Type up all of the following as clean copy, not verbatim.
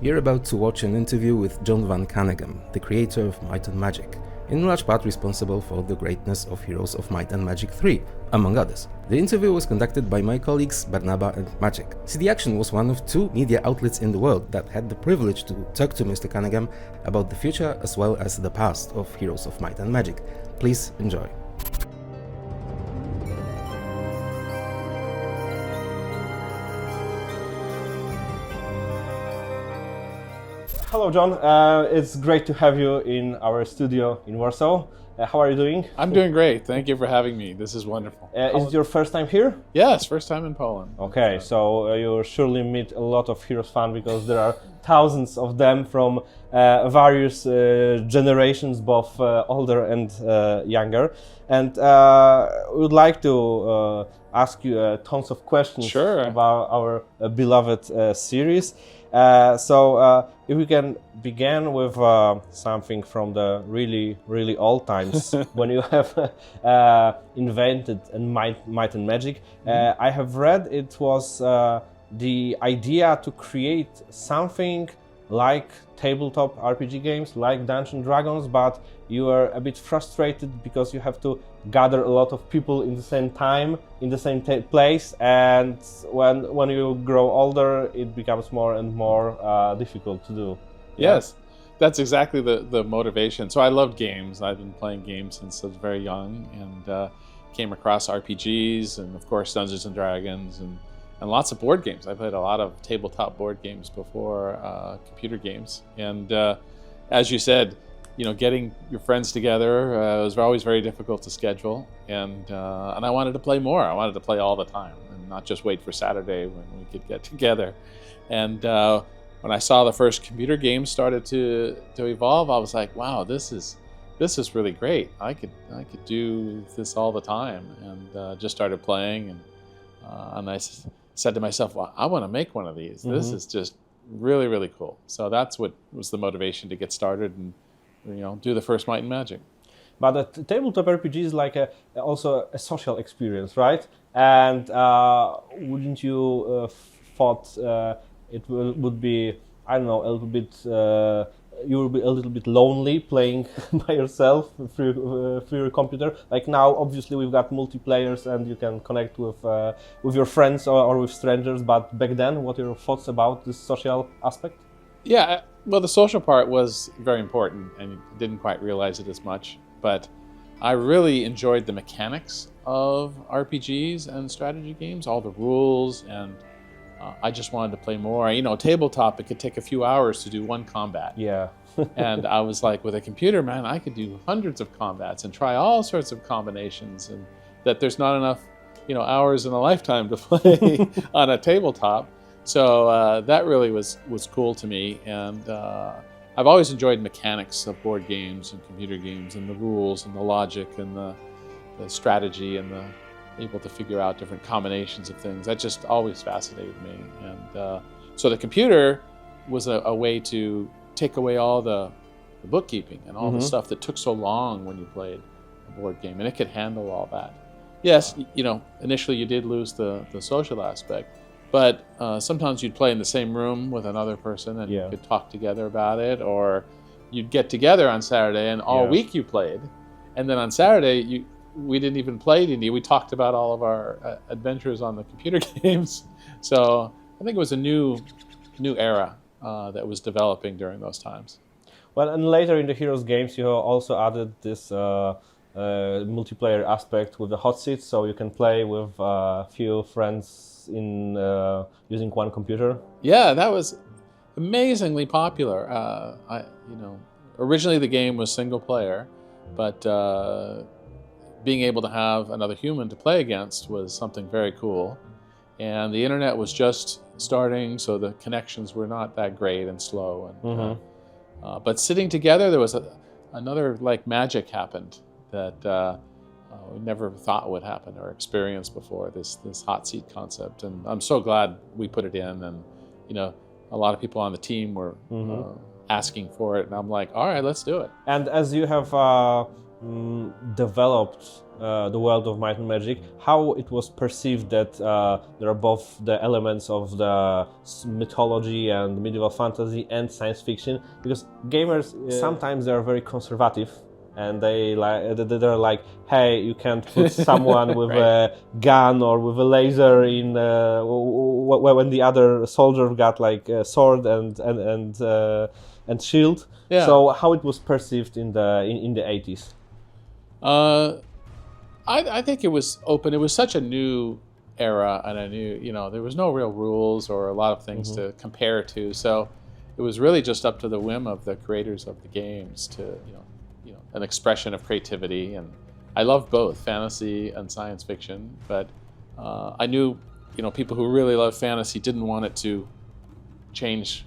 You're about to watch an interview with Jon Van Caneghem, the creator of Might and Magic, in large part responsible for the greatness of Heroes of Might and Magic 3, among others. The interview was conducted by my colleagues Barnaba and Maciej. CD Action was one of 2 media outlets in the world that had the privilege to talk to Mr. Caneghem about the future as well as the past of Heroes of Might and Magic. Please enjoy. Hello, Jon. It's great to have you in our studio in Warsaw. How are you doing? I'm doing great. Thank you for having me. This is wonderful. Is it your first time here? Yes, first time in Poland. Okay, so you surely meet a lot of Heroes fans because there are thousands of them from various generations, both older and younger. And we would like to ask you tons of questions about our beloved series. If we can begin with something from the really old times when you have invented Might and Magic. I have read it was the idea to create something like tabletop RPG games, like Dungeons & Dragons, but you were a bit frustrated because you have to gather a lot of people in the same time, in the same place, and when you grow older, it becomes more and more difficult to do. Yes, that's exactly the motivation. So I loved games. I've been playing games since I was very young, and came across RPGs and of course Dungeons & Dragons and lots of board games. I played a lot of tabletop board games before computer games. And as you said, getting your friends together was always very difficult to schedule. And I wanted to play more. I wanted to play all the time and not just wait for Saturday when we could get together. And when I saw the first computer games started to evolve, I was like, wow, this is really great. I could do this all the time. And just started playing, and I said to myself, well, I want to make one of these. This is just really cool. So that's what was the motivation to get started and do the first Might and Magic. But the tabletop RPG is like also a social experience, right? And wouldn't you thought it would be, I don't know, a little bit, you will be a little bit lonely playing by yourself through your computer? Like now, obviously, we've got multiplayers and you can connect with your friends or with strangers. But back then, what are your thoughts about this social aspect? Yeah, well, the social part was very important, and didn't quite realize it as much. But I really enjoyed the mechanics of RPGs and strategy games, all the rules, and I just wanted to play more. Tabletop, it could take a few hours to do one combat. Yeah. And I was like, with a computer, man, I could do hundreds of combats and try all sorts of combinations, and that there's not enough, hours in a lifetime to play on a tabletop. So that really was cool to me. And I've always enjoyed mechanics of board games and computer games, and the rules and the logic and the strategy and the able to figure out different combinations of things. That just always fascinated me. And so the computer was a way to take away all the bookkeeping and all the stuff that took so long when you played a board game, and it could handle all that. Yes, initially you did lose the social aspect, but sometimes you'd play in the same room with another person and you could talk together about it, or you'd get together on Saturday and all week you played, and then on Saturday we didn't even play D&D. We talked about all of our adventures on the computer games. So I think it was a new era that was developing during those times. Well, and later in the Heroes games, you also added this multiplayer aspect with the hot seats, so you can play with a few friends in using one computer. Yeah, that was amazingly popular. Originally the game was single player, but being able to have another human to play against was something very cool. And the internet was just starting, so the connections were not that great and slow. And, but sitting together, there was another magic happened that we never thought would happen or experienced before, this hot seat concept. And I'm so glad we put it in. And a lot of people on the team were asking for it, and I'm like, all right, let's do it. And as you have developed the world of Might and Magic, how it was perceived that there are both the elements of the mythology and medieval fantasy and science fiction, because gamers sometimes they are very conservative and they're like, hey, you can't put someone with right. a gun or with a laser in when the other soldier got like a sword and shield. Yeah. So how it was perceived in the 80s? I think it was open. It was such a new era, and a new, there was no real rules or a lot of things to compare to. So it was really just up to the whim of the creators of the games to, an expression of creativity. And I loved both fantasy and science fiction, but I knew, people who really love fantasy didn't want it to change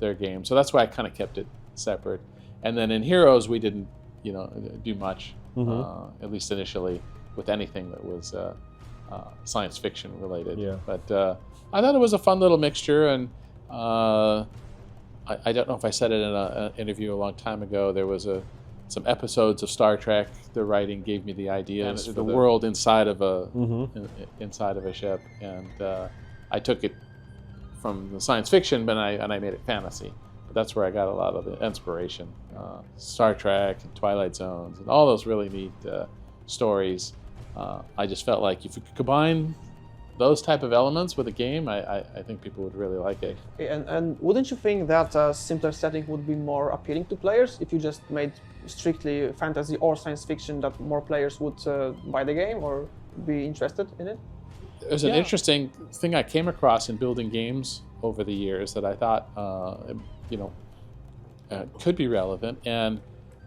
their game. So that's why I kind of kept it separate. And then in Heroes, we didn't, do much. At least initially, with anything that was science fiction related. Yeah. But I thought it was a fun little mixture, and I don't know if I said it in an interview a long time ago. There was some episodes of Star Trek. The writing gave me the ideas for the world inside of a ship, and I took it from the science fiction, but I made it fantasy. That's where I got a lot of the inspiration. Star Trek and Twilight Zones and all those really neat stories. I just felt like if you could combine those type of elements with a game, I think people would really like it. And wouldn't you think that a simpler setting would be more appealing to players if you just made strictly fantasy or science fiction, that more players would buy the game or be interested in it? There's an interesting thing I came across in building games over the years that I thought could be relevant. And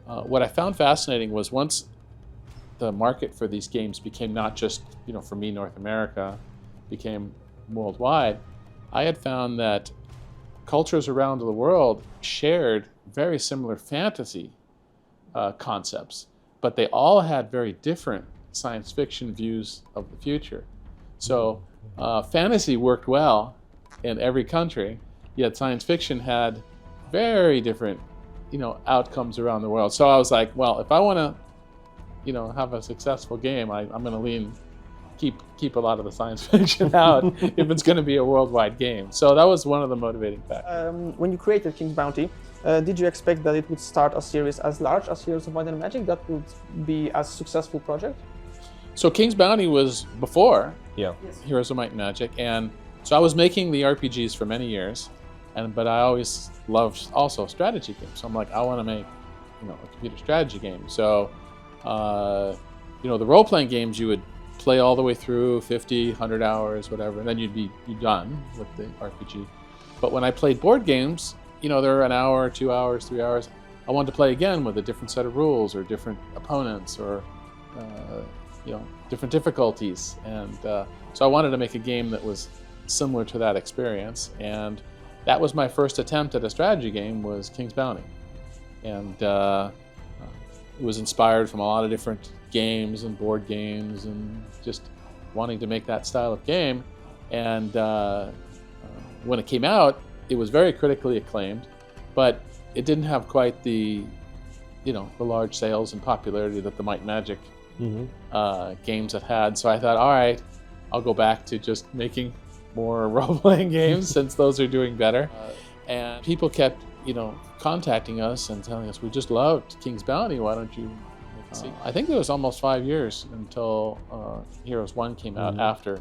what I found fascinating was once the market for these games became not just, for me, North America, became worldwide, I had found that cultures around the world shared very similar fantasy concepts, but they all had very different science fiction views of the future. So fantasy worked well in every country, yet science fiction had very different, outcomes around the world. So I was like, well, if I want to, have a successful game, I'm going to keep a lot of the science fiction out if it's going to be a worldwide game. So that was one of the motivating factors. When you created King's Bounty, did you expect that it would start a series as large as Heroes of Might and Magic, that would be a successful project? So King's Bounty was before Heroes of Might and Magic, and so I was making the RPGs for many years, but I always loved also strategy games. So I'm like, I want to make, a computer strategy game. So, the role-playing games you would play all the way through 50, 100 hours, whatever, and then you'd be done with the RPG. But when I played board games, they're an hour, 2 hours, 3 hours. I wanted to play again with a different set of rules or different opponents or different difficulties. And so I wanted to make a game that was similar to that experience. And that was my first attempt at a strategy game, was King's Bounty. And it was inspired from a lot of different games and board games and just wanting to make that style of game. And when it came out, it was very critically acclaimed, but it didn't have quite the large sales and popularity that the Might and Magic games had. So I thought, all right, I'll go back to just making more role-playing games since those are doing better. And people kept, contacting us and telling us, we just loved King's Bounty, why don't you make a sequel? I think it was almost 5 years until Heroes 1 came out after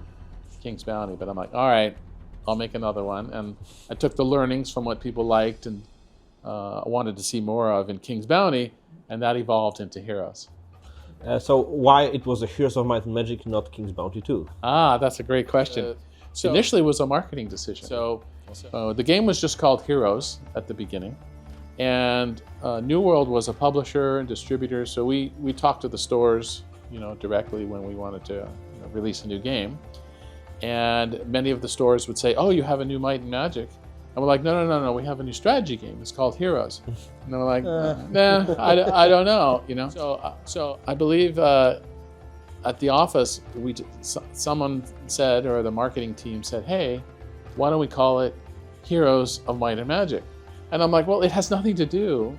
King's Bounty, but I'm like, all right, I'll make another one. And I took the learnings from what people liked and wanted to see more of in King's Bounty, and that evolved into Heroes. So why it was a Heroes of Might and Magic, not King's Bounty 2? That's a great question. So initially it was a marketing decision. So the game was just called Heroes at the beginning, and New World was a publisher and distributor. So we talked to the stores, directly when we wanted to release a new game. And many of the stores would say, oh, you have a new Might and Magic. And we're like, no, we have a new strategy game. It's called Heroes. And they're like, nah, I don't know, So I believe at the office, someone said, or the marketing team said, hey, why don't we call it Heroes of Might and Magic? And I'm like, well, it has nothing to do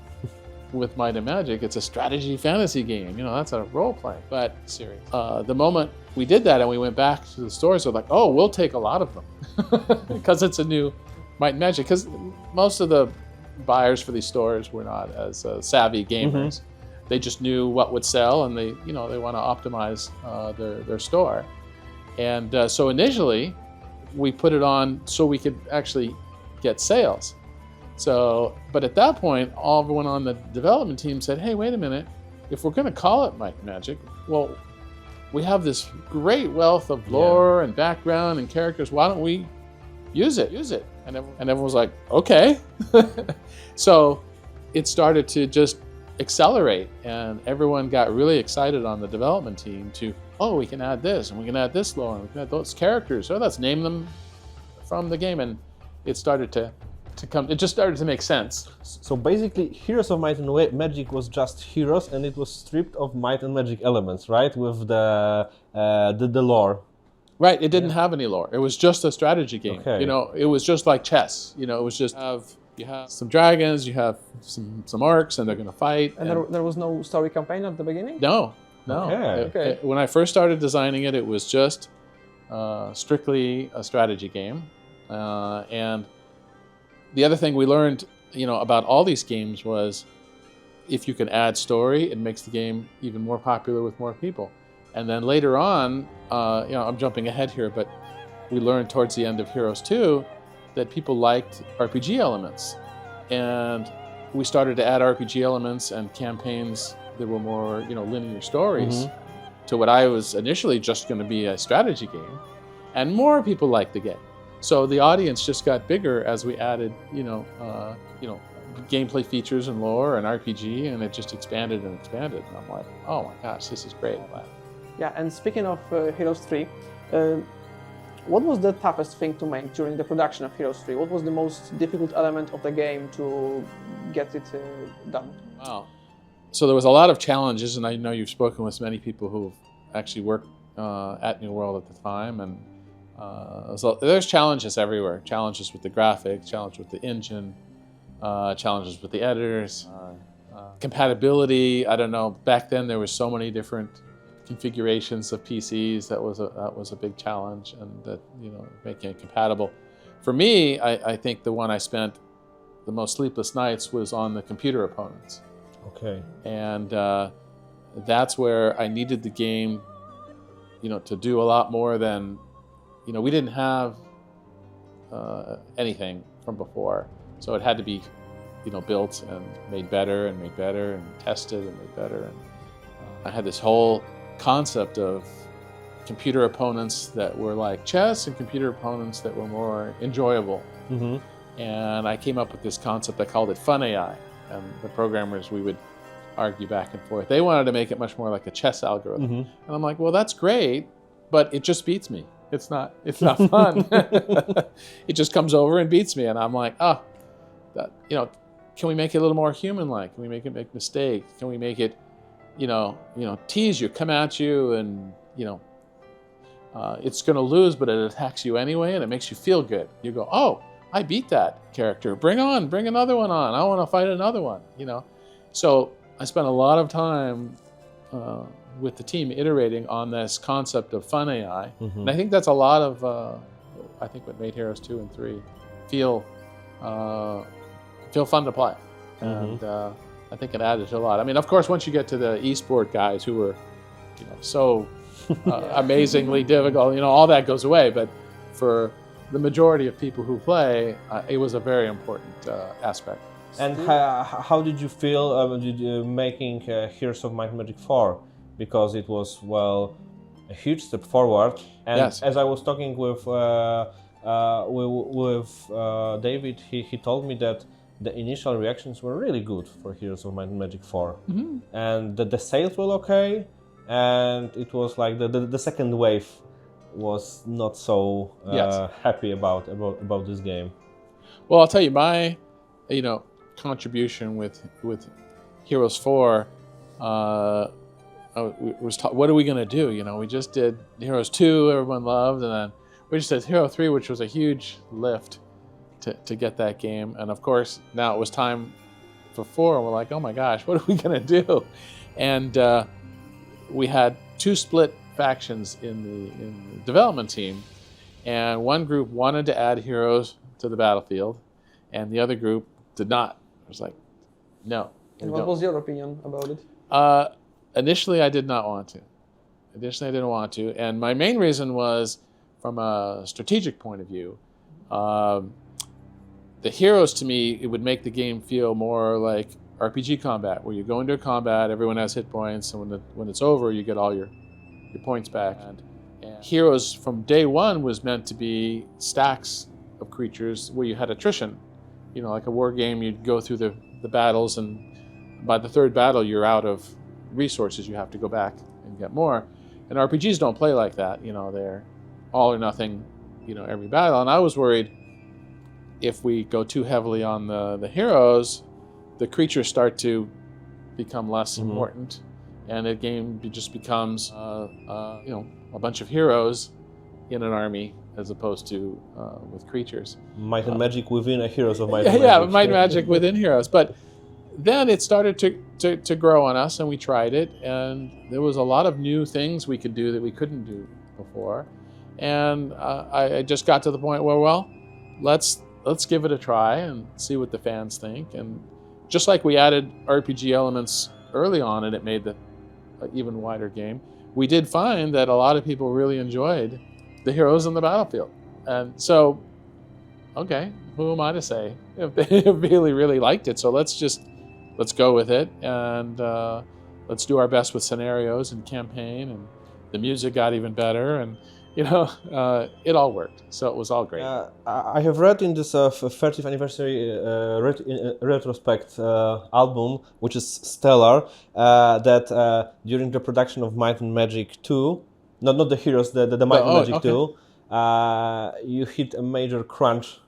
with Might and Magic, it's a strategy fantasy game. That's a role play. But series. The moment we did that and we went back to the stores, we're like, oh, we'll take a lot of them because it's a new Might and Magic. Because most of the buyers for these stores were not as savvy gamers. They just knew what would sell, and they want to optimize their store. And so initially, we put it on so we could actually get sales. So, but at that point, everyone on the development team said, hey, wait a minute, if we're going to call it Might and Magic, well, we have this great wealth of lore and background and characters. Why don't we use it? And everyone was like, okay. So it started to just accelerate, and everyone got really excited on the development team to, oh, we can add this, and we can add this lore, and we can add those characters. So let's name them from the game. And it started to come, it just started to make sense. So basically, Heroes of Might and Magic was just Heroes, and it was stripped of Might and Magic elements, right? With the lore. Right, it didn't have any lore. It was just a strategy game. Okay. It was just like chess. It was just you have some dragons, you have some orcs, and they're going to fight. And there was no story campaign at the beginning? No. Okay. When I first started designing it, it was just strictly a strategy game. And the other thing we learned, about all these games was if you can add story, it makes the game even more popular with more people. And then later on, I'm jumping ahead here, but we learned towards the end of Heroes 2 that people liked RPG elements. And we started to add RPG elements and campaigns that were more, linear stories to what I was initially just going to be a strategy game. And more people liked the game. So the audience just got bigger as we added, gameplay features and lore and RPG, and it just expanded and expanded. And I'm like, oh my gosh, this is great. Yeah, and speaking of Heroes 3, what was the toughest thing to make during the production of Heroes 3? What was the most difficult element of the game to get it done? Wow. So there was a lot of challenges, and I know you've spoken with many people who actually worked at New World at the time, and so there's challenges everywhere. Challenges with the graphics, challenges with the engine, challenges with the editors, compatibility. I don't know. Back then there was so many different configurations of PCs. That was a big challenge, and that making it compatible. For me, I think the one I spent the most sleepless nights was on the computer opponents. Okay. And that's where I needed the game, to do a lot more than. We didn't have anything from before, so it had to be, built and made better and tested and made better. And I had this whole concept of computer opponents that were like chess and computer opponents that were more enjoyable. And I came up with this concept. I called it Fun AI. And the programmers, we would argue back and forth. They wanted to make it much more like a chess algorithm. And I'm like, well, that's great, but it just beats me. It's not fun. It just comes over and beats me, and I'm like, can we make it a little more human-like? Can we make it make mistakes? Can we make it, tease you, come at you, and it's going to lose, but it attacks you anyway, and it makes you feel good. You go, oh, I beat that character. Bring another one on. I want to fight another one. So I spent a lot of time with the team iterating on this concept of Fun AI. And I think that's a lot of, what made Heroes 2 and 3 feel fun to play. And I think it added to a lot. I mean, of course, once you get to the esport guys who were, so amazingly difficult, all that goes away. But for the majority of people who play, it was a very important aspect. And how did you feel making Heroes of Might and Magic 4? Because it was, a huge step forward. And yes. As I was talking with David, he told me that the initial reactions were really good for Heroes of Might and Magic 4. And the sales were okay, and it was like the second wave was not so happy about this game. Well, I'll tell you, my contribution with Heroes 4 what are we going to do? We just did Heroes 2, everyone loved, and then we just did Hero 3, which was a huge lift to get that game. And of course, now it was time for 4, and we're like, oh my gosh, what are we gonna do? And we had 2 split factions in the development team, and one group wanted to add heroes to the battlefield, and the other group did not. I was like, no. And what was your opinion about it? Initially, I did not want to. And my main reason was, from a strategic point of view, the heroes, to me, it would make the game feel more like RPG combat, where you go into a combat, everyone has hit points, and when it's over, you get all your points back. And heroes from day one was meant to be stacks of creatures where you had attrition. You know, like a war game, you'd go through the battles, and by the 3rd battle, you're out of resources. You have to go back and get more. And RPGs don't play like that. You know, they're all or nothing, you know, every battle. And I was worried if we go too heavily on the heroes, the creatures start to become less important, and the game just becomes, you know, a bunch of heroes in an army as opposed to with creatures. Might and Magic within a Heroes of Might and and Magic. Magic. Yeah, Might and Magic within heroes. But then it started to grow on us, and we tried it, and there was a lot of new things we could do that we couldn't do before. And I just got to the point where, well, let's give it a try and see what the fans think. And just like we added RPG elements early on, and it made the even wider game, we did find that a lot of people really enjoyed the heroes on the battlefield. And so, okay, who am I to say if they really, really liked it? So let's go with it, and let's do our best with scenarios and campaign, and the music got even better, and you know, it all worked. So it was all great. I have read in this 30th anniversary retrospect album, which is stellar, that during the production of Might and Magic 2, not the Heroes, the Might and Magic 2, you hit a major crunch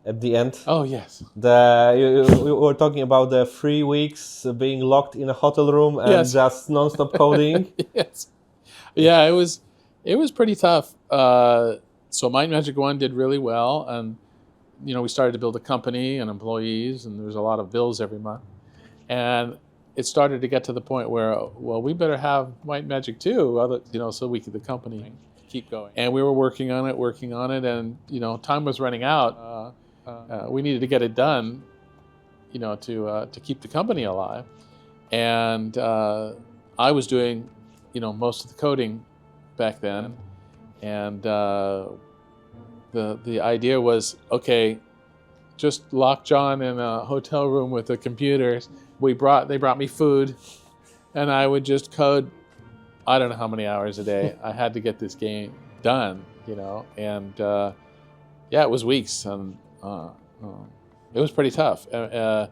at the end. Oh, yes. You were talking about the 3 weeks being locked in a hotel room and just non-stop coding. Yes. Yeah, it was pretty tough. So Might and Magic 1 did really well, and you know, we started to build a company and employees, and there was a lot of bills every month. And it started to get to the point where, well, we better have Might and Magic 2, you know, so the company keep going. And we were working on it, and you know, time was running out. We needed to get it done, you know, to keep the company alive. And I was doing, you know, most of the coding back then, and the idea was, okay, just lock John in a hotel room with the computers. They brought me food, and I would just code, I don't know how many hours a day. I had to get this game done, you know, and yeah, it was weeks, and it was pretty tough, but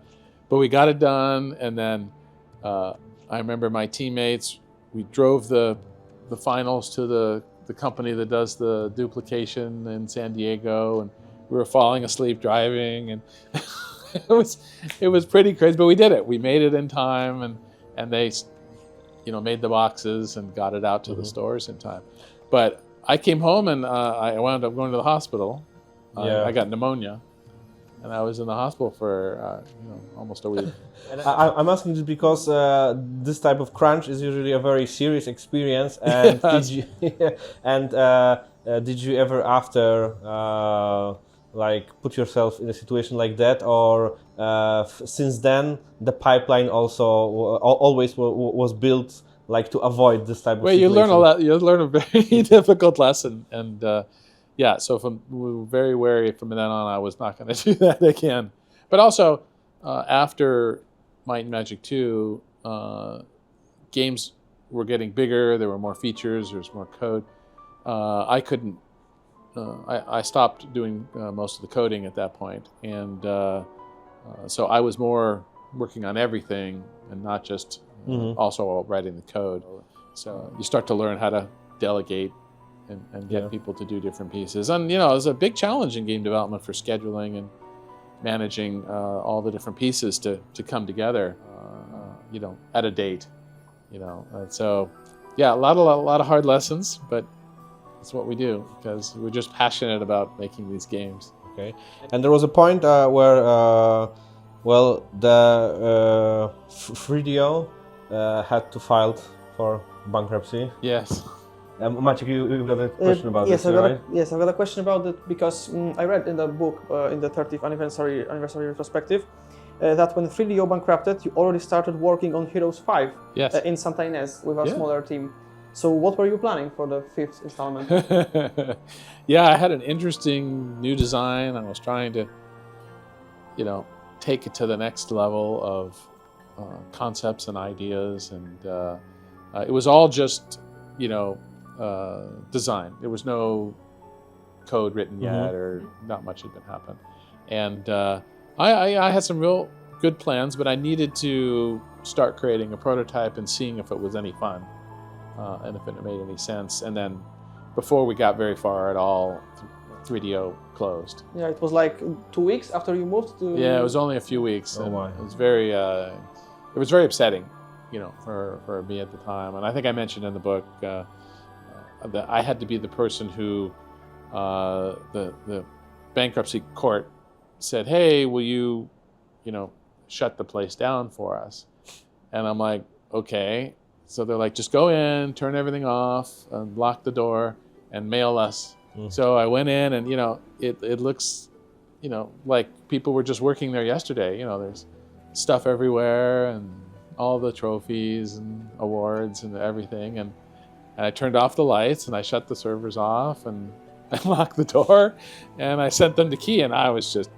we got it done. And then I remember my teammates, we drove the finals to the company that does the duplication in San Diego, and we were falling asleep driving, and it was pretty crazy, but we did it. We made it in time, and they, you know, made the boxes and got it out to the stores in time. But I came home, and I wound up going to the hospital. I got pneumonia, and I was in the hospital for you know, almost a week. I'm asking this because this type of crunch is usually a very serious experience. And did you ever after like put yourself in a situation like that, or since then the pipeline also always was built like to avoid this type of situation? You learn a lot. You learn a very difficult lesson, and yeah. So we were very wary from then on. I was not going to do that again. But also after Might and Magic 2, games were getting bigger. There were more features. There was more code. I couldn't. I stopped doing most of the coding at that point, and so I was more working on everything and not just also writing the code. So you start to learn how to delegate and get people to do different pieces. And you know, it's a big challenge in game development for scheduling and managing all the different pieces to come together, you know, at a date, you know. And so, yeah, a lot of hard lessons, but it's what we do because we're just passionate about making these games. Okay. And there was a point where Well, the 3DO had to file for bankruptcy. Yes. Maciek, you've got a question about yes, this, right? Yes, I've got a question about it because I read in the book, in the 30th anniversary retrospective, that when 3DO bankrupted, you already started working on Heroes 5 Yes. in Santa Ynez with a Yeah. smaller team. So what were you planning for the 5th installment? Yeah, I had an interesting new design. I was trying to, take it to the next level of concepts and ideas, and it was all just, design. There was no code written yet, or not much had been happened. And I had some real good plans, but I needed to start creating a prototype and seeing if it was any fun, and if it made any sense. And then before we got very far at all, 3DO closed. Yeah, it was like 2 weeks after you moved to... Yeah, it was only a few weeks. Oh, and my. It was very upsetting, for me at the time. And I think I mentioned in the book that I had to be the person who the bankruptcy court said, "Hey, will you, shut the place down for us?" And I'm like, "Okay." So they're like, "Just go in, turn everything off, and lock the door, and mail us." So I went in, and it looks, like people were just working there yesterday. There's stuff everywhere, and all the trophies and awards and everything. And I turned off the lights, and I shut the servers off, and I locked the door, and I sent them the key. And I was just,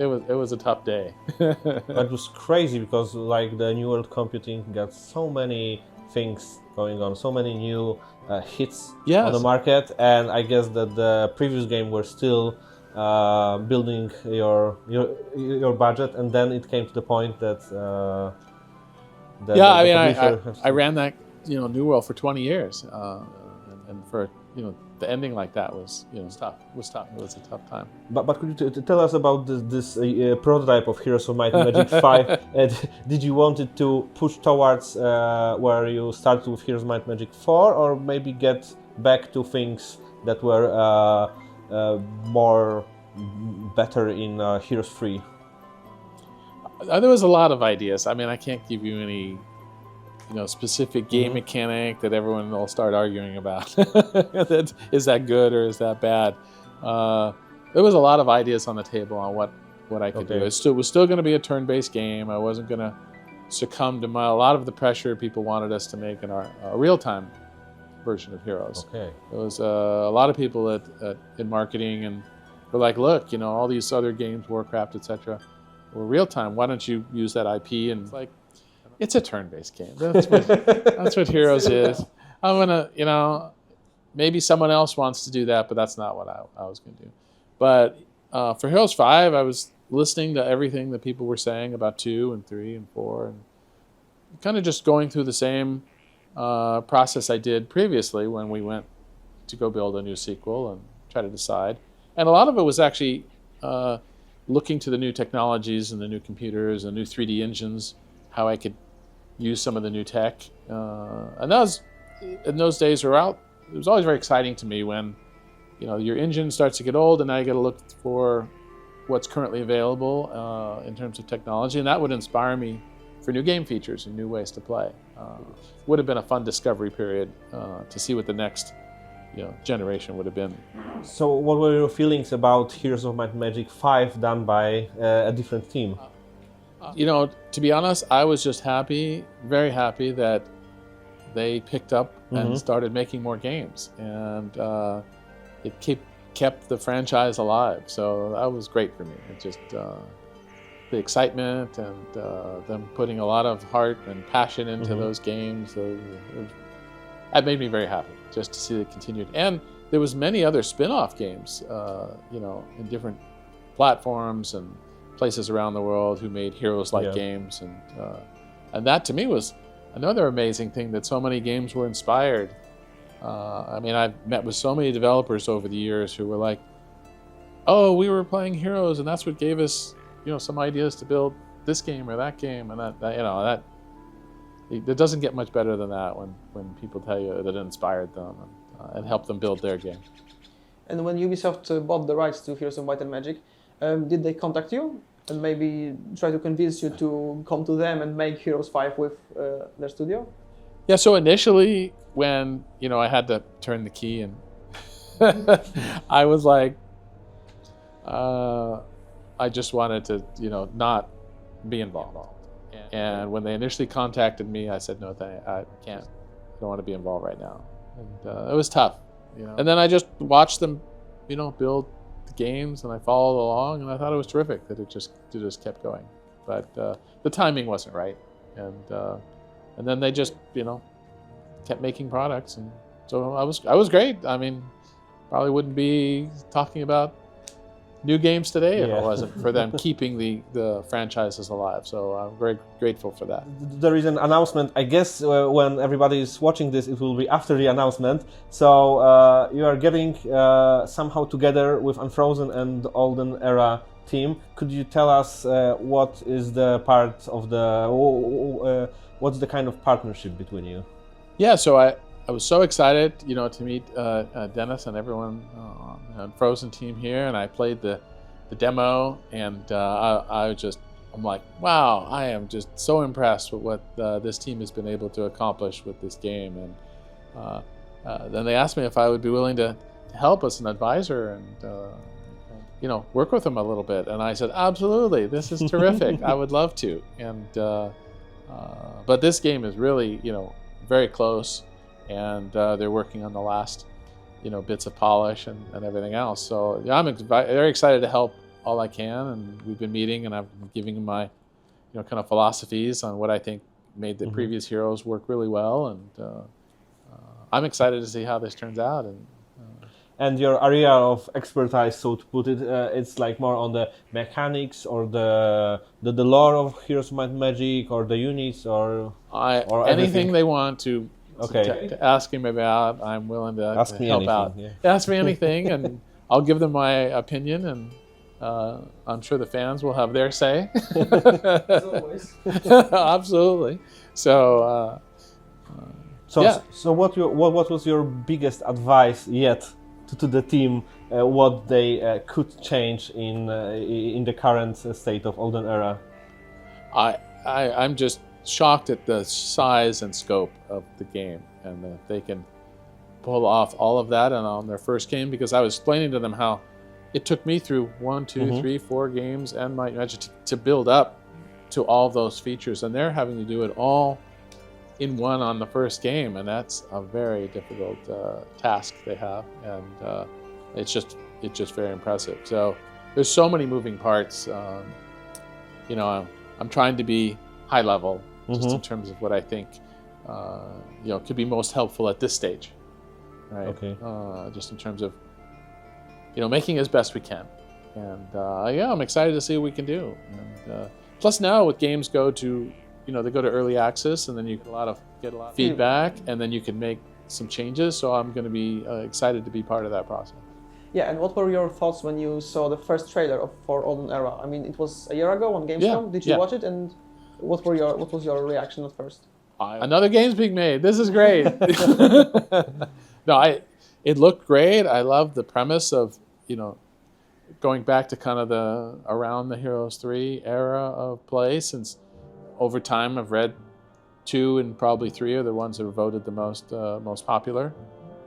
it was a tough day. That was crazy because like the New World Computing got so many things going on, so many new hits on the market, and I guess that the previous game were still building your budget, and then it came to the point that I ran that New World for 20 years, and for the ending like that was tough. It was tough. It was a tough time. But could you tell us about this prototype of Heroes of Might and Magic 5? Did you want it to push towards where you started with Heroes of Might and Magic 4, or maybe get back to things that were more better in Heroes 3? There was a lot of ideas. I mean, I can't give you any specific game mechanic that everyone will start arguing about. Is that good or is that bad? There was a lot of ideas on the table on what I could do. It was still going to be a turn-based game. I wasn't going to succumb to a lot of the pressure people wanted us to make in our real-time version of Heroes. There was a lot of people in marketing and were like, look, all these other games, Warcraft, etc., were real-time. Why don't you use that IP? And it's like, it's a turn-based game. That's what Heroes is. I'm gonna, maybe someone else wants to do that, but that's not what I was gonna do. But for Heroes 5, I was listening to everything that people were saying about 2 and 3 and 4, and kind of just going through the same process I did previously when we went to go build a new sequel and try to decide. And a lot of it was actually looking to the new technologies and the new computers and new 3D engines, how I could use some of the new tech. And in those days were out. It was always very exciting to me when, your engine starts to get old, and now you got to look for what's currently available in terms of technology, and that would inspire me for new game features and new ways to play. Would have been a fun discovery period to see what the next generation would have been. So what were your feelings about Heroes of Might and Magic 5 done by a different team? To be honest, I was just happy, very happy that they picked up and started making more games, and it kept the franchise alive. So that was great for me. It just the excitement and them putting a lot of heart and passion into those games. That made me very happy just to see it continued. And there was many other spin-off games, in different platforms and places around the world who made Heroes-like games, and that to me was another amazing thing, that so many games were inspired. I've met with so many developers over the years who were like, "Oh, we were playing Heroes, and that's what gave us, some ideas to build this game or that game," and that it doesn't get much better than that when people tell you that it inspired them and helped them build their game. And when Ubisoft bought the rights to Heroes of Might and Magic, did they contact you and maybe try to convince you to come to them and make Heroes 5 with their studio? Yeah, so initially when, I had to turn the key and I was like, I just wanted to, not be involved. And when they initially contacted me, I said, no, I can't. I don't want to be involved right now. And it was tough, And then I just watched them, build the games, and I followed along, and I thought it was terrific that it just kept going. But the timing wasn't right, and then they just, kept making products, and so I was great. I mean, probably wouldn't be talking about new games today if it wasn't for them keeping the franchises alive. So I'm very grateful for that. There is an announcement. I guess when everybody is watching this, it will be after the announcement. So you are getting somehow together with Unfrozen and Olden Era team. Could you tell us what is the part of the what's the kind of partnership between you? Yeah, so I was so excited, to meet Dennis and everyone on Frozen team here, and I played the demo, and I'm like, wow, I am just so impressed with what this team has been able to accomplish with this game. And then they asked me if I would be willing to help as an advisor and work with them a little bit, and I said, absolutely, this is terrific. I would love to. And but this game is really, very close. And they're working on the last, bits of polish and everything else. So yeah, I'm very excited to help all I can, and we've been meeting, and I've been giving them my, kind of philosophies on what I think made the previous Heroes work really well, and I'm excited to see how this turns out. And your area of expertise, so to put it, it's like more on the mechanics or the lore of Heroes of Might and Magic, or the units, or anything they want to. Okay. To ask him about, I'm willing to help anything, out. Yeah. Ask me anything, and I'll give them my opinion, and I'm sure the fans will have their say. As always. Absolutely. So, yeah. So what was your biggest advice yet to the team? What they could change in the current state of Olden Era? I'm just shocked at the size and scope of the game, and that they can pull off all of that and on their first game, because I was explaining to them how it took me through 1, 2, 3, 4 games and Might and Magic to build up to all those features, and they're having to do it all in one on the first game, and that's a very difficult task they have, and it's just very impressive. So there's so many moving parts. I'm trying to be high level, just in terms of what I think, could be most helpful at this stage, right? Okay. Just in terms of, making as best we can, and I'm excited to see what we can do. And plus now with games go to, they go to early access, and then you get a lot of feedback, and then you can make some changes. So I'm going to be excited to be part of that process. Yeah, and what were your thoughts when you saw the first trailer for Olden Era? I mean, it was a year ago on Gamescom. Yeah. Did you watch it, and what was your reaction at first? Another game's being made. This is great. No, it looked great. I love the premise of, going back to kind of around the Heroes 3 era of play, since over time I've read 2 and probably 3 are the ones that were voted the most popular.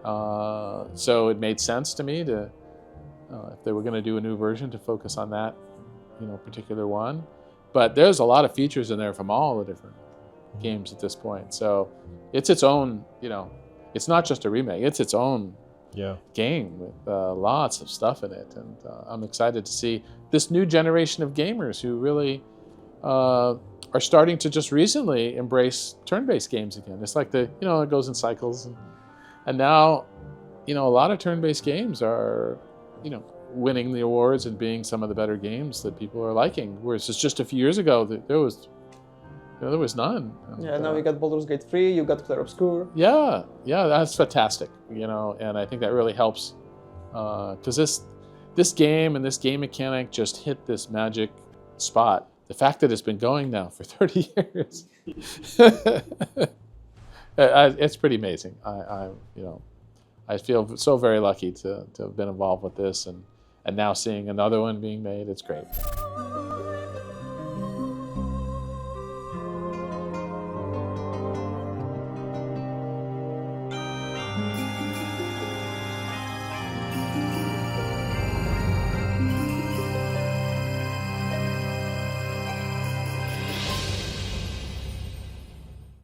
So it made sense to me to, if they were going to do a new version, to focus on that, particular one. But there's a lot of features in there from all the different games at this point. So it's its own, it's not just a remake, it's its own game with lots of stuff in it. And I'm excited to see this new generation of gamers who really are starting to just recently embrace turn-based games again. It's like it goes in cycles. And now, a lot of turn-based games are, winning the awards and being some of the better games that people are liking. Whereas just a few years ago, there was none. And, now you got Baldur's Gate 3, you got Clair Obscur. Yeah, that's fantastic. And I think that really helps, because this game and this game mechanic just hit this magic spot. The fact that it's been going now for 30 years, it's pretty amazing. I feel so very lucky to have been involved with this, and now seeing another one being made, it's great.